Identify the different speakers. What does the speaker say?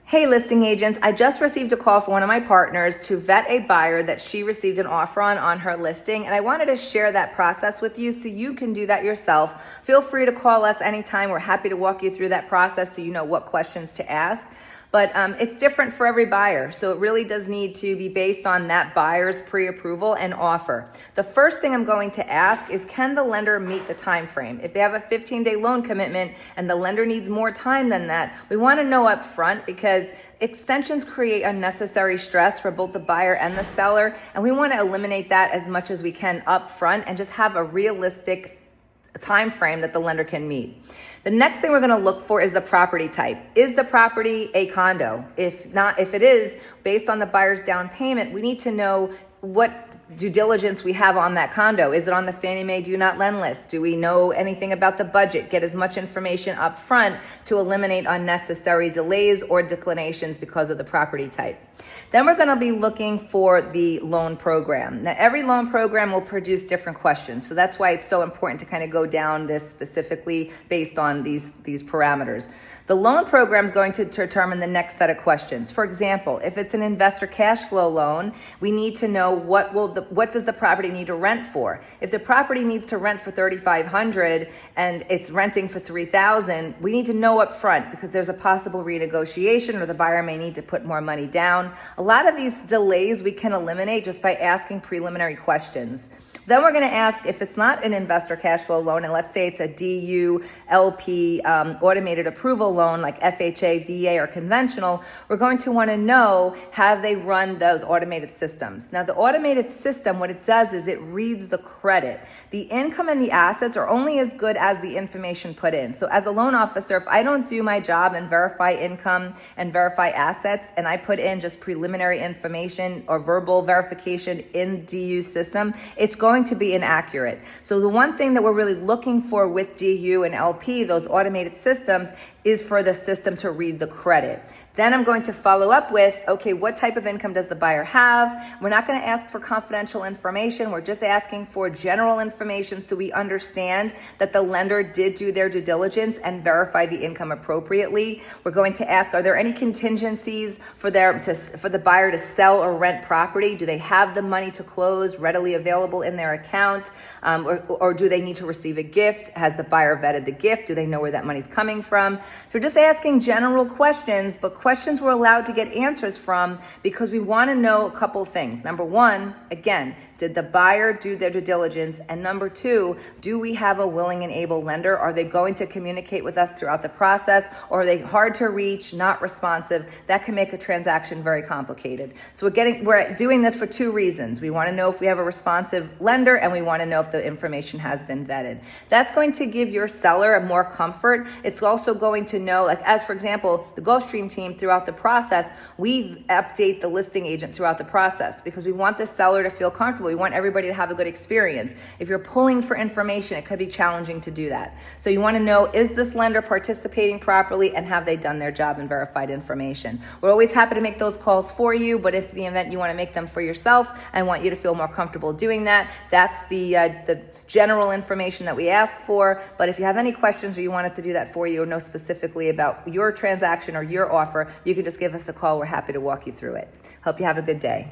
Speaker 1: Hey, listing agents, I just received a call from one of my partners to vet a buyer that she received an offer on her listing, and I wanted to share that process with you so you can do that yourself. Feel free to call us anytime. We're happy to walk you through that process so you know what questions to ask. But it's different for every buyer, so it really does need to be based on that buyer's pre-approval and offer. The first thing I'm going to ask is, can the lender meet the time frame? If they have a 15-day loan commitment and the lender needs more time than that, we want to know up front, because extensions create unnecessary stress for both the buyer and the seller, and we want to eliminate that as much as we can up front and just have a realistic time frame that the lender can meet. The next thing we're going to look for is the property type. Is the property a condo? If not, if it is, based on the buyer's down payment, we need to know what due diligence we have on that condo. Is it on the Fannie Mae do not lend list? Do we know anything about the budget? Get as much information up front to eliminate unnecessary delays or declinations because of the property type. Then we're going to be looking for the loan program. Now, every loan program will produce different questions, so that's why it's so important to kind of go down this specifically based on these parameters. The loan program is going to determine the next set of questions. For example, if it's an investor cash flow loan, we need to know what does the property need to rent for. If the property needs to rent for $3,500 and it's renting for $3,000, we need to know up front, because there's a possible renegotiation or the buyer may need to put more money down. A lot of these delays we can eliminate just by asking preliminary questions. Then we're going to ask, if it's not an investor cash flow loan, and let's say it's a DU, LP, automated approval loan like FHA, VA, or conventional, we're going to want to know, have they run those automated systems? Now, the automated system, what it does is it reads the credit. The income and the assets are only as good as the information put in. So as a loan officer, if I don't do my job and verify income and verify assets, and I put in just preliminary information or verbal verification in DU system, it's going to be inaccurate. So the one thing that we're really looking for with DU and LP, those automated systems, is for the system to read the credit. Then I'm going to follow up with, okay, what type of income does the buyer have? We're not going to ask for confidential information. We're just asking for general information so we understand that the lender did do their due diligence and verify the income appropriately. We're going to ask, are there any contingencies for the buyer to sell or rent property? Do they have the money to close readily available in their account? Or do they need to receive a gift? Has the buyer vetted the gift? Do they know where that money's coming from? So we're just asking general questions, but questions we're allowed to get answers from, because we want to know a couple things. Number one, again, did the buyer do their due diligence? And number two, do we have a willing and able lender? Are they going to communicate with us throughout the process? Or are they hard to reach, not responsive? That can make a transaction very complicated. So we're doing this for two reasons. We want to know if we have a responsive lender, and we want to know if the information has been vetted. That's going to give your seller more comfort. It's also going to know, like, as for example, the Gulfstream team throughout the process, we update the listing agent throughout the process, because we want the seller to feel comfortable. We want everybody to have a good experience. If you're pulling for information, it could be challenging to do that. So you want to know, is this lender participating properly, and have they done their job and verified information? We're always happy to make those calls for you, but if the event you want to make them for yourself and want you to feel more comfortable doing that, that's the general information that we ask for. But if you have any questions or you want us to do that for you, or know specifically about your transaction or your offer, you can just give us a call. We're happy to walk you through it. Hope you have a good day.